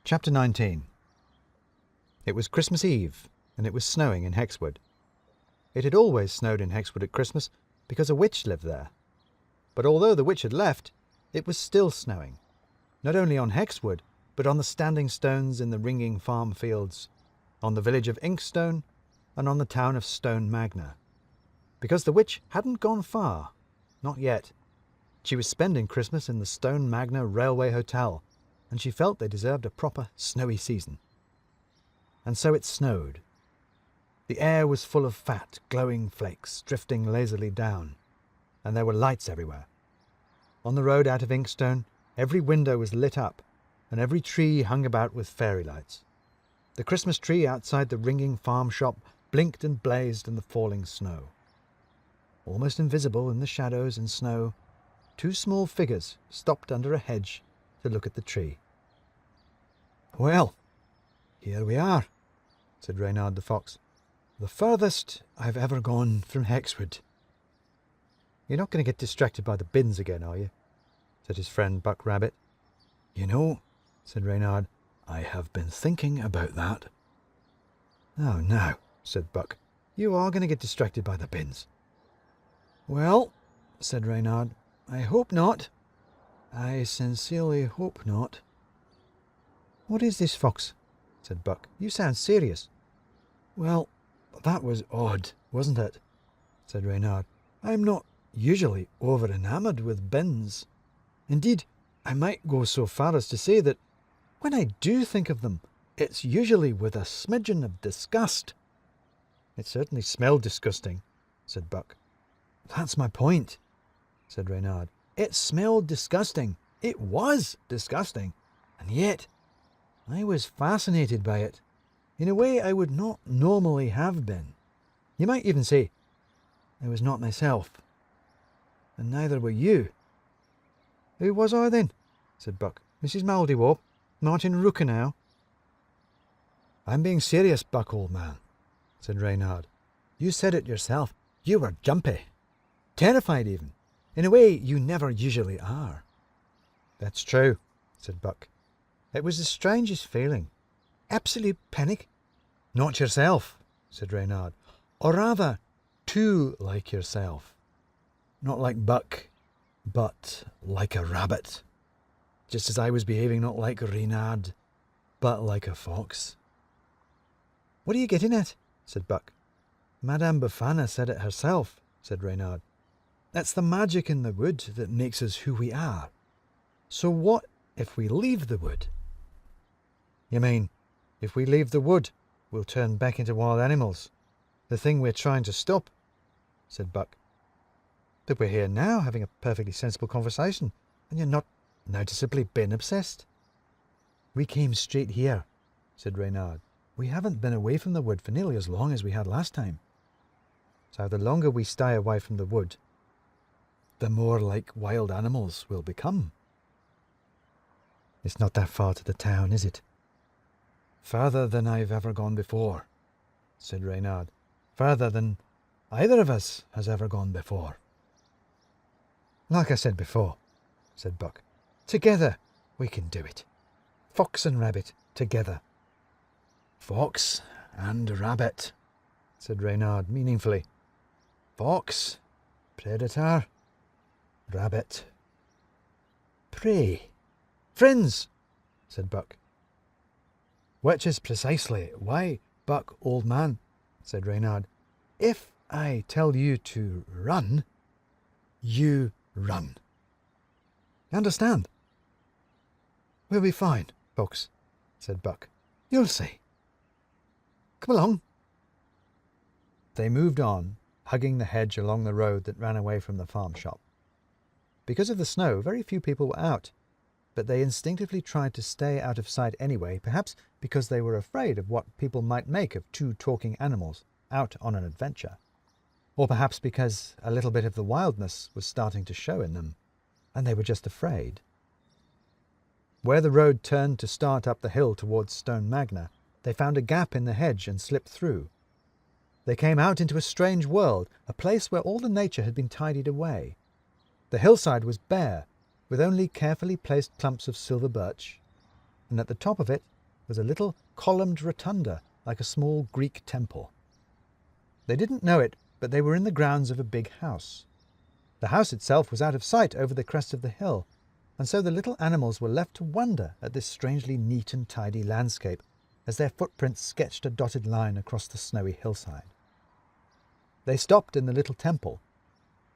Chapter 19. It was Christmas Eve, and it was snowing in Hexwood. It had always snowed in Hexwood at Christmas because a witch lived there. But although the witch had left, it was still snowing, not only on Hexwood, but on the standing stones in the ringing farm fields, on the village of Inkstone, and on the town of Stone Magna. Because the witch hadn't gone far, not yet. She was spending Christmas in the Stone Magna Railway Hotel, and she felt they deserved a proper snowy season. And so it snowed. The air was full of fat, glowing flakes drifting lazily down, and there were lights everywhere. On the road out of Inkstone, every window was lit up, and every tree hung about with fairy lights. The Christmas tree outside the ringing farm shop blinked and blazed in the falling snow. Almost invisible in the shadows and snow, two small figures stopped under a hedge to look at the tree. "Well, here we are," said Reynard the fox. "The furthest I've ever gone from Hexwood." "You're not going to get distracted by the bins again, are you?" said his friend Buck Rabbit. "You know," said Reynard, "I have been thinking about that." "Oh, no," said Buck. "You are going to get distracted by the bins." "Well," said Reynard, "I hope not. I sincerely hope not." "What is this, Fox?" said Buck. "You sound serious." "Well, that was odd, wasn't it?" said Reynard. "I'm not usually over-enamoured with bins. Indeed, I might go so far as to say that when I do think of them, it's usually with a smidgen of disgust." "It certainly smelled disgusting," said Buck. "That's my point," said Reynard. "It smelled disgusting. It was disgusting. And yet I was fascinated by it in a way I would not normally have been. You might even say I was not myself. And neither were you." "Who was I then?" said Buck. "Mrs. Mouldiwarp? Martin Ruckenow?" "I'm being serious, Buck, old man," said Reynard. "You said it yourself. You were jumpy. Terrified even, in a way you never usually are." "That's true," said Buck. "It was the strangest feeling. Absolute panic." "Not yourself," said Reynard. "Or rather, too like yourself. Not like Buck, but like a rabbit. Just as I was behaving not like Reynard, but like a fox." "What are you getting at?" said Buck. "Madame Befana said it herself," said Reynard. "That's the magic in the wood that makes us who we are. So what if we leave the wood?" "You mean, if we leave the wood, we'll turn back into wild animals? The thing we're trying to stop?" said Buck. "But we're here now, having a perfectly sensible conversation, and you're not noticeably bin-obsessed." "We came straight here," said Reynard. "We haven't been away from the wood for nearly as long as we had last time. So the longer we stay away from the wood, the more like wild animals we'll become." "It's not that far to the town, is it?" "Further than I've ever gone before," said Reynard. "Further than either of us has ever gone before." "Like I said before," said Buck, "together we can do it. Fox and rabbit together." "Fox and rabbit," said Reynard meaningfully. "Fox, predator, rabbit, prey. Friends," said Buck. "Which is precisely why, Buck, old man," said Reynard, "if I tell you to run, you run. Understand?" "We'll be fine, Fox," said Buck. "You'll see. Come along." They moved on, hugging the hedge along the road that ran away from the farm shop. Because of the snow, very few people were out, but they instinctively tried to stay out of sight anyway, perhaps because they were afraid of what people might make of two talking animals out on an adventure, or perhaps because a little bit of the wildness was starting to show in them, and they were just afraid. Where the road turned to start up the hill towards Stone Magna, they found a gap in the hedge and slipped through. They came out into a strange world, a place where all the nature had been tidied away. The hillside was bare, with only carefully placed clumps of silver birch, and at the top of it was a little columned rotunda like a small Greek temple. They didn't know it, but they were in the grounds of a big house. The house itself was out of sight over the crest of the hill, and so the little animals were left to wonder at this strangely neat and tidy landscape as their footprints sketched a dotted line across the snowy hillside. They stopped in the little temple.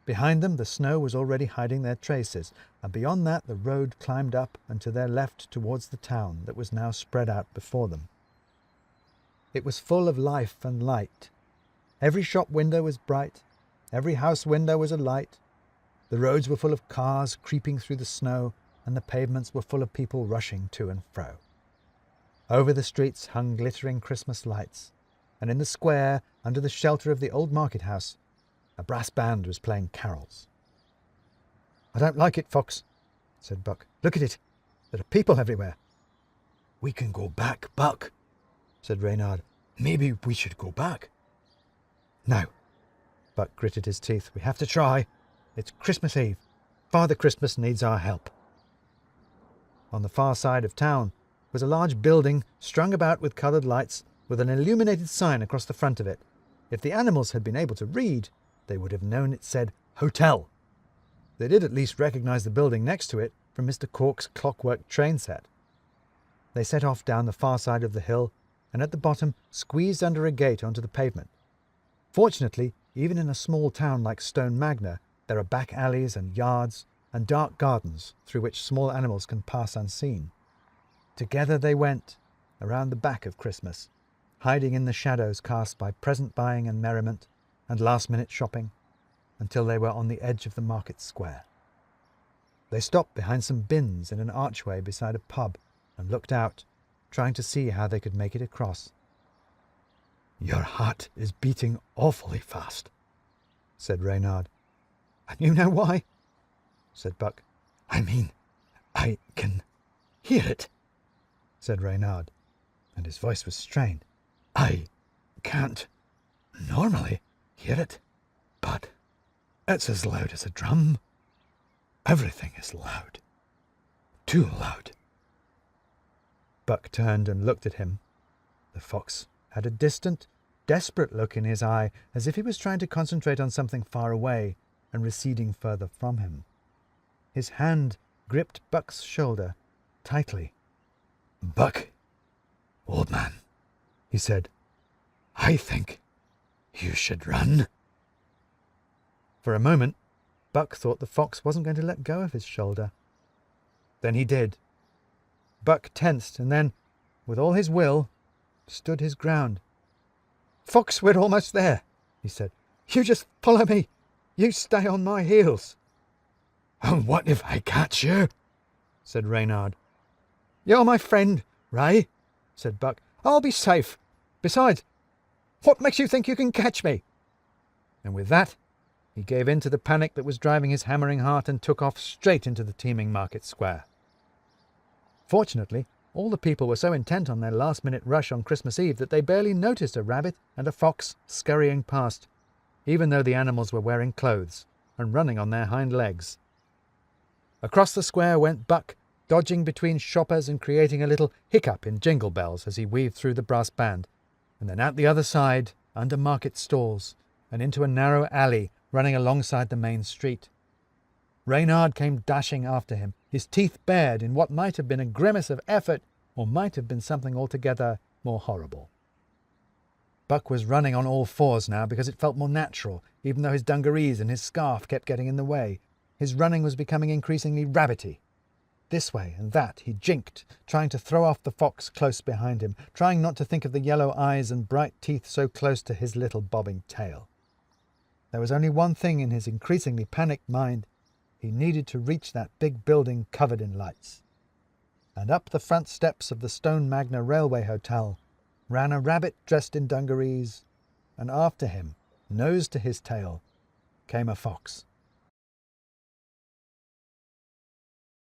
Behind them the snow was already hiding their traces, and beyond that the road climbed up and to their left towards the town that was now spread out before them. It was full of life and light. Every shop window was bright, every house window was alight. The roads were full of cars creeping through the snow, and the pavements were full of people rushing to and fro. Over the streets hung glittering Christmas lights, and in the square, under the shelter of the old market house, a brass band was playing carols. "I don't like it, Fox," said Buck. "Look at it. There are people everywhere." "We can go back, Buck," said Reynard. "Maybe we should go back." "No." Buck gritted his teeth. "We have to try. It's Christmas Eve. Father Christmas needs our help." On the far side of town was a large building strung about with coloured lights, with an illuminated sign across the front of it. If the animals had been able to read, they would have known it said Hotel. They did at least recognise the building next to it from Mr. Cork's clockwork train set. They set off down the far side of the hill, and at the bottom squeezed under a gate onto the pavement. Fortunately, even in a small town like Stone Magna, there are back alleys and yards and dark gardens through which small animals can pass unseen. Together they went, around the back of Christmas, hiding in the shadows cast by present buying and merriment and last-minute shopping, until they were on the edge of the market square. They stopped behind some bins in an archway beside a pub and looked out, trying to see how they could make it across. "Your heart is beating awfully fast," said Reynard. "And you know why?" said Buck. "I mean, I can hear it," said Reynard, and his voice was strained. "I can't normally hear it, but it's as loud as a drum. Everything is loud. Too loud." Buck turned and looked at him. The fox had a distant, desperate look in his eye, as if he was trying to concentrate on something far away and receding further from him. His hand gripped Buck's shoulder tightly. "Buck, old man," he said, "I think you should run." For a moment, Buck thought the fox wasn't going to let go of his shoulder. Then he did. Buck tensed and then, with all his will, stood his ground. "Fox, we're almost there," he said. "You just follow me. You stay on my heels." "And what if I catch you?" said Reynard. "You're my friend, Ray," said Buck. "I'll be safe. Besides, what makes you think you can catch me?" And with that, he gave in to the panic that was driving his hammering heart and took off straight into the teeming market square. Fortunately, all the people were so intent on their last-minute rush on Christmas Eve that they barely noticed a rabbit and a fox scurrying past, even though the animals were wearing clothes and running on their hind legs. Across the square went Buck, dodging between shoppers and creating a little hiccup in jingle bells as he weaved through the brass band, and then out the other side, under market stalls, and into a narrow alley running alongside the main street. Reynard came dashing after him, his teeth bared in what might have been a grimace of effort or might have been something altogether more horrible. Buck was running on all fours now because it felt more natural, even though his dungarees and his scarf kept getting in the way. His running was becoming increasingly rabbity. This way and that he jinked, trying to throw off the fox close behind him, trying not to think of the yellow eyes and bright teeth so close to his little bobbing tail. There was only one thing in his increasingly panicked mind. He needed to reach that big building covered in lights. And up the front steps of the Stone Magna Railway Hotel ran a rabbit dressed in dungarees, and after him, nose to his tail, came a fox.